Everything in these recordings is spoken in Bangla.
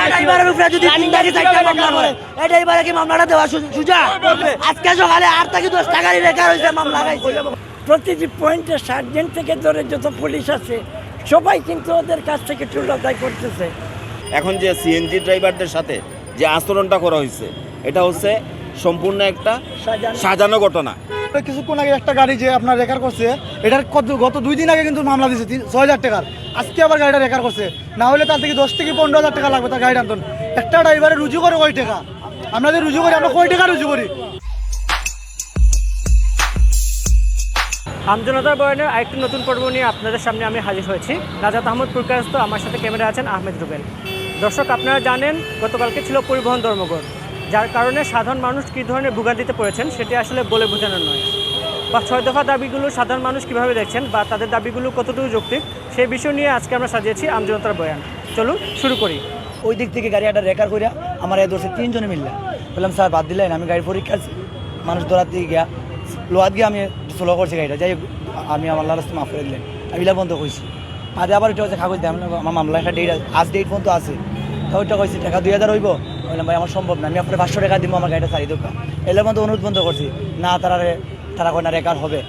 ড্রাইভারের উপরে যদি তিনটাকে চারটা মামলা করে এই ড্রাইভারে কি মামলাটা দেওয়া সুজা? আজকে সকালে 8 থেকে 10 টাকারই রেকার হয়েছে মামলা গাইছে। প্রতিটি পয়েন্টে সার্জেন্ট থেকে ধরে যত পুলিশ আছে সবাই কিন্তু ওদের কাছ থেকে টুল আদায় করতেছে। এখন যে সিএনজি ড্রাইভারদের সাথে যে আচরণটা করা হয়েছে এটা হচ্ছে সম্পূর্ণ একটা সাজানো ঘটনা। কিছুক্ষণ আগে একটা গাড়ি যে আপনার রেকার করছে, এটার গত 2 দিন আগে কিন্তু মামলা দিয়েছে 6,000 টাকার। আজকে আবার গাড়িটা রেকার করছে, না হলে তার থেকে 10 থেকে 15,000 টাকা লাগবে তার গাড়ি আনতেন। একটা ড্রাইভারে রুজু করে কয় টাকা? আমরা যে রুজু করি, আমরা কয় টাকা রুজু করি? আমজনতার বয়ানের আরেকটি নতুন পর্ব নিয়ে আপনাদের সামনে আমি হাজির হয়েছি। নাজাত আহমদ পুরকায়স্ত, আমার সাথে ক্যামেরা আছেন আহমেদ রুবেল। দর্শক, আপনারা জানেন গতকালকে ছিল পরিবহন ধর্মঘট, যার কারণে সাধারণ মানুষ কী ধরনের ভোগান্তিতে পড়েছেন সেটি আসলে বলে বোঝানোর নয়। বা 6 দফা দাবিগুলো সাধারণ মানুষ কীভাবে দেখছেন বা তাদের দাবিগুলো কতটুকু যৌক্তিক সেই বিষয় নিয়ে আজকে আমরা সাজিয়েছি আমজনতার বয়ান। চলুন শুরু করি। ওই দিক থেকে গাড়ি একটা রেকার করিয়া আমার এই দোষে 3 জনে মিললাম। বললাম স্যার বাদ দিলেন, আমি গাড়ি পরীক্ষা মানুষ ধরাতে গিয়া লোহাত গিয়ে আমি স্লো করছি গাড়িটা, যাই আমি আমার রাস্তা মাফ করে দিলেন। আমি ইলা বন্ধ করছি, আজ আবার এটা হচ্ছে কাগজ দেয় আমার মামলা একটা ডেট আজ ডেট পর্যন্ত আছে। তো ওইটা কইছি টাকা 2000 হইব। বললাম ভাই আমার সম্ভব না, আমি আপনার 500 টাকা দিব, আমার গাড়িটা ছাড়ি দেবো। এলার মধ্যে অনুরোধ বন্ধ করছি, না তারা কয় না রেকার হবে।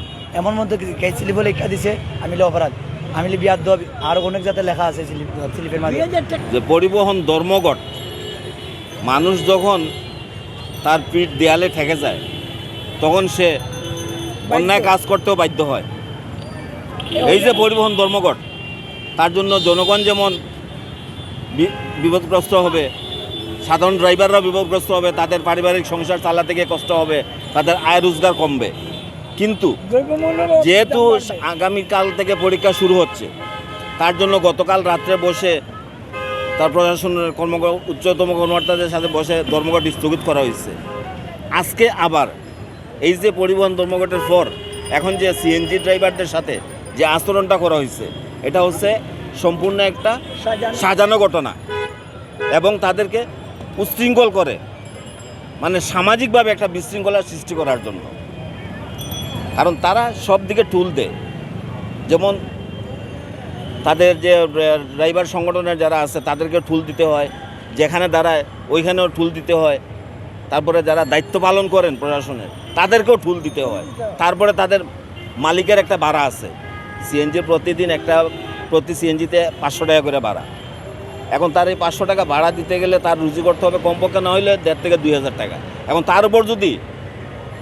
এমন মধ্যে স্লিপ বলে লেখা দিছে, আমি অপরাধ, আমি বিয়ার দব আরও অনেক যাতে লেখা আছে স্লিপের মাঝে যে পরিবহন ধর্মঘট, মানুষ যখন তার পিঠ দেয়ালে ঠেকে যায় তখন সে অন্যায় কাজ করতেও বাধ্য হয়। এই যে পরিবহন ধর্মঘট, তার জন্য জনগণ যেমন বিপদগ্রস্ত হবে, সাধারণ ড্রাইভাররাও বিপদগ্রস্ত হবে, তাদের পারিবারিক সংসার চালাতে গিয়ে কষ্ট হবে, তাদের আয় রোজগার কমবে। কিন্তু যেহেতু আগামীকাল থেকে পরীক্ষা শুরু হচ্ছে, তার জন্য গতকাল রাত্রে বসে তার প্রশাসনের উচ্চতম কর্মকর্তাদের সাথে বসে ধর্মঘট স্থগিত করা হয়েছে। আজকে আবার এই যে পরিবহন ধর্মঘটের পর এখন যে সিএনজি ড্রাইভারদের সাথে যে আচরণটা করা হয়েছে এটা হচ্ছে সম্পূর্ণ একটা সাজানো ঘটনা এবং তাদেরকে উচ্ছৃঙ্খল করে, মানে সামাজিকভাবে একটা বিশৃঙ্খলার সৃষ্টি করার জন্য। কারণ তারা সব দিকে টুল দেয়, যেমন তাদের যে ড্রাইভার সংগঠনের যারা আছে তাদেরকে টুল দিতে হয়, যেখানে দাঁড়ায় ওইখানেও টুল দিতে হয়, তারপরে যারা দায়িত্ব পালন করেন প্রশাসনের তাদেরকেও টুল দিতে হয়, তারপরে তাদের মালিকের একটা ভাড়া আছে, সিএনজি প্রতিদিন প্রতি সিএনজিতে 500 টাকা করে ভাড়া। এখন তার এই 500 টাকা ভাড়া দিতে গেলে তার রুজি করতে হবে কমপক্ষে না হইলে 1,500 থেকে 2,000 টাকা। এখন তার উপর যদি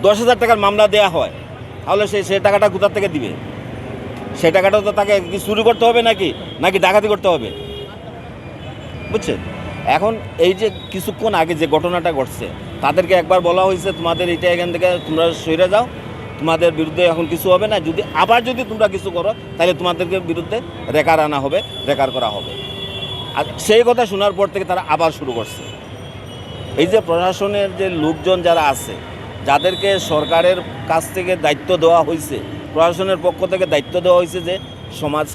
10,000 টাকার মামলা দেওয়া হয় তাহলে সেই টাকাটা কোথা থেকে দিবে? সেই টাকাটা তো তাকে কি চুরি করতে হবে নাকি ডাকাতি করতে হবে, বুঝছেন? এখন এই যে কিছুক্ষণ আগে যে ঘটনাটা ঘটছে, তাদেরকে একবার বলা হয়েছে তোমাদের এটা এখান থেকে তোমরা সরে যাও, তোমাদের বিরুদ্ধে এখন কিছু হবে না, যদি তোমরা কিছু করো তাহলে তোমাদেরকে বিরুদ্ধে রেকার আনা হবে, রেকার করা হবে। আর সেই কথা শোনার পর থেকে তারা আবার শুরু করছে। এই যে প্রশাসনের যে লোকজন যারা আছে, যাদেরকে সরকারের কাছ থেকে দায়িত্ব দেওয়া হয়েছে, প্রশাসনের পক্ষ থেকে দায়িত্ব দেওয়া হয়েছে যে সমাজ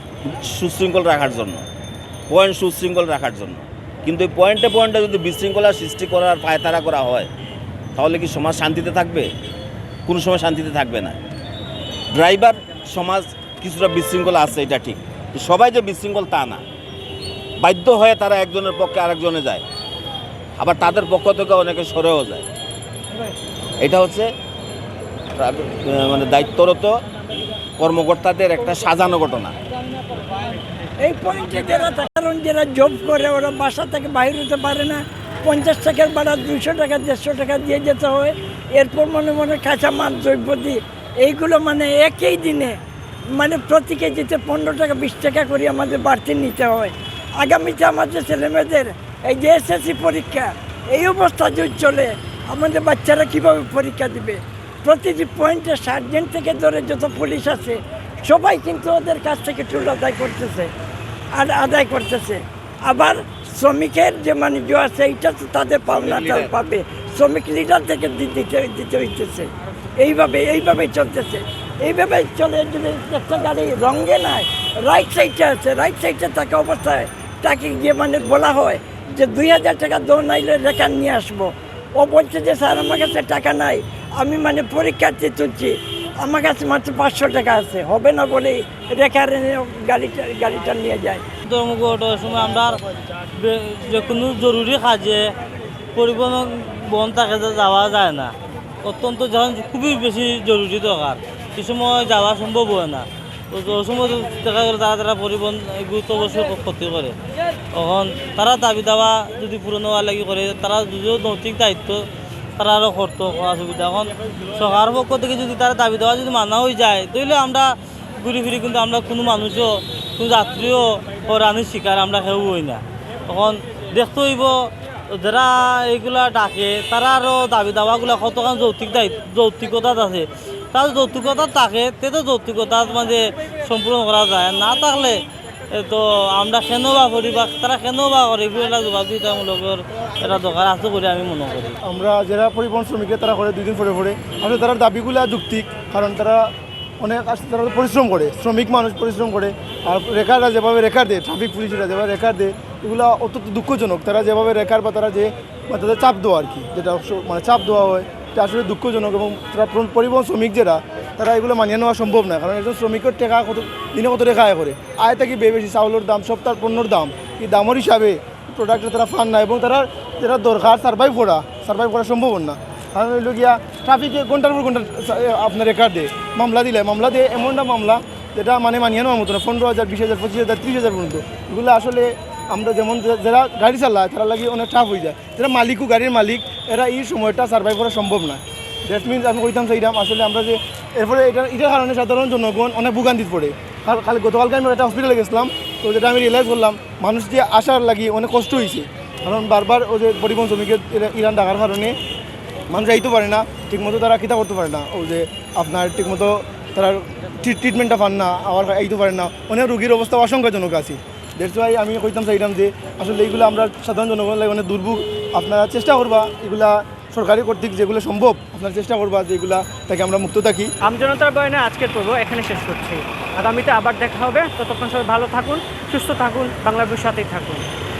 সুশৃঙ্খল রাখার জন্য, সুশৃঙ্খল রাখার জন্য, কিন্তু এই পয়েন্টে যদি বিশৃঙ্খলার সৃষ্টি করার পায়তারা করা হয় তাহলে কি সমাজ শান্তিতে থাকবে? কোনো সময় শান্তিতে থাকবে না। ড্রাইভার সমাজ কিছুটা বিশৃঙ্খলা আছে, এটা ঠিক, সবাই যে বিশৃঙ্খল তা না, বাধ্য হয়ে তারা একজনের পক্ষে আরেকজনে যায়, আবার তাদের পক্ষ থেকে অনেকে সরেও যায়। এটা হচ্ছে মানে দায়িত্বরত কর্মকর্তাদের একটা সাজানো ঘটনা। এই পয়েন্টে যারা জব করে ওরা বাসা থেকে বাইরে হতে পারে না, 50 টাকার ভাড়া 200 টাকা 150 টাকা দিয়ে যেতে হয়। এরপর মনে কাঁচামাল দ্রব্যদি এইগুলো মানে একই দিনে মানে প্রতি কেজিতে 15 টাকা 20 টাকা করে আমাদের বাড়তি নিতে হয়। আগামীতে আমাদের ছেলেমেয়েদের এই যে এসএসসি পরীক্ষা, এই অবস্থা যদি চলে আমাদের বাচ্চারা কীভাবে পরীক্ষা দিবে? প্রতিটি পয়েন্টে সার্জেন্ট থেকে ধরে যত পুলিশ আছে সবাই কিন্তু ওদের কাছ থেকে টুল আদায় করতেছে। আবার শ্রমিকের যে বাণিজ্য আছে এইটা তো তাদের পাওনাটা পাবে, শ্রমিক লিডার থেকে দিতে হইতেছে। এইভাবেই চলতেছে। এইভাবে চলে যদি একটা গাড়ি রঙে নাই, রাইট সাইডে আছে, রাইট সাইডে থাকা অবস্থায় তাকে গিয়ে মানে বলা হয় যে 2,000 টাকা দৌ নাইলে রেকার নিয়ে আসবো। ও বলছে যে স্যার আমার কাছে টাকা নাই, আমি মানে পরীক্ষার্থী তুলছি, আমার কাছে মাত্র 500 টাকা আছে, হবে না বলে রেকার গাড়িটা নিয়ে যায়। ধর্মঘটের সময় আমরা যে কোনো জরুরি কাজে পরিবহন বন্ধ থাকে যাওয়া যায় না, অত্যন্ত যখন খুবই বেশি জরুরি দরকার সে সময় যাওয়া সম্ভব হয় না। তো ওই সময় দেখা গেল তারা পরিবহন গুরুত্ব অবশ্যই ক্ষতি করে। তখন তারা দাবি দাওয়া যদি পূরণ হওয়ার লাগি করে, তারা যদিও নৈতিক দায়িত্ব তারা আরও করতো অসুবিধা। এখন সরকারের পক্ষ থেকে যদি তারা দাবি দেওয়া যদি মানা হয়ে যায়, তাহলে আমরা ঘুরে ফিরে কিন্তু আমরা কোনো মানুষও কোনো যাত্রীও হরানির শিকার আমরা কেউ হই না। তখন দেখতে হইব যারা এইগুলা ডাকে তারা আরও দাবি দাওয়াগুলো কতক্ষণ যৌক্তিকতা আছে, তার যৌক্তিকতা থাকে তো যৌক্তিকতা মানে সম্পূর্ণ করা যায় না থাকলে তো আমরা কেন বা করি বা তারা কেন বা করে এগুলো জবাবদিহিতামূলকের এটা দরকার আছে বলে আমি মনে করি। আমরা যারা পরিবহন শ্রমিকের তারা করে 2 দিন পরে আসলে তার দাবিগুলো যৌক্তিক, কারণ তারা অনেক আসলে তারা পরিশ্রম করে, শ্রমিক মানুষ পরিশ্রম করে। আর রেকাররা যেভাবে রেকার দেয়, ট্রাফিক পুলিশরা যেভাবে রেকার দেয়, এগুলো অত্যন্ত দুঃখজনক। তারা যেভাবে রেকার বা তারা যে তাদের চাপ দেওয়া আর কি, যেটা মানে চাপ দেওয়া হয় এটা আসলে দুঃখজনক। এবং তারা পরিবহন শ্রমিক যারা তারা এগুলো মানিয়ে নেওয়া সম্ভব না, কারণ একজন শ্রমিকের টাকা দিনে কত টাকা আয় করে, আয় থেকে বেশি চাউলের দাম, সপ্তাহ পণ্যর দাম, এই দামের হিসাবে প্রোডাক্টে তারা ফান না, এবং তারা যেটা দরকার সার্ভাইভ করা সম্ভব না। কারণ হইল গিয়া ট্রাফিকে ঘন্টার পর ঘন্টা আপনার রেকার দেয়, মামলা দিয়ে এমনটা মামলা যেটা মানে মানিয়ে নেওয়ার মতো না, 15,000, 20,000, 25,000, 30,000 পর্যন্ত। এগুলো আসলে আমরা যেমন যারা গাড়ি চালায় তারা লাগে অনেক টাফ হয়ে যায়, যারা গাড়ির মালিক এরা এই সময়টা সার্ভাইভ করা সম্ভব না। দ্যাট মিনস আমি কইতাম চাইতাম আসলে আমরা যে এরপরে এটার কারণে সাধারণ জনগণ অনেক ভোগান্তিত পড়ে। খালি গতকালকে আমি একটা হসপিটালে গেছিলাম, তো যেটা আমি রিয়েলাইজ করলাম মানুষ যে আসার লাগি অনেক কষ্ট হয়েছে, কারণ বারবার ওই যে পরিবহন শ্রমিকের ইরান ডাকার কারণে মানুষ যাইতে পারে না, ঠিকমতো তারা কিতা করতে পারে না, ওই যে আপনার ঠিকমতো তারা ট্রিটমেন্টটা পান না, আবার আইতে পারে না, অনেক রোগীর অবস্থা আশঙ্কাজনক আছে। দ্যাটস ওয়াই আমি কইতাম চাইতাম যে আসলে এইগুলো আমরা সাধারণ জনগণ লাগে অনেক দুর্ভোগ, আপনারা চেষ্টা করবা এগুলা সরকারি কর্তৃক যেগুলো সম্ভব আপনারা চেষ্টা করবা যে এগুলা থেকে আমরা মুক্ত থাকি। আমজনতার বয়ানে আজকের পর্ব এখানে শেষ করছি। আগামীতে আবার দেখা হবে, ততক্ষণ সবাই ভালো থাকুন, সুস্থ থাকুন, বাংলাভিউর সাথেই থাকুন।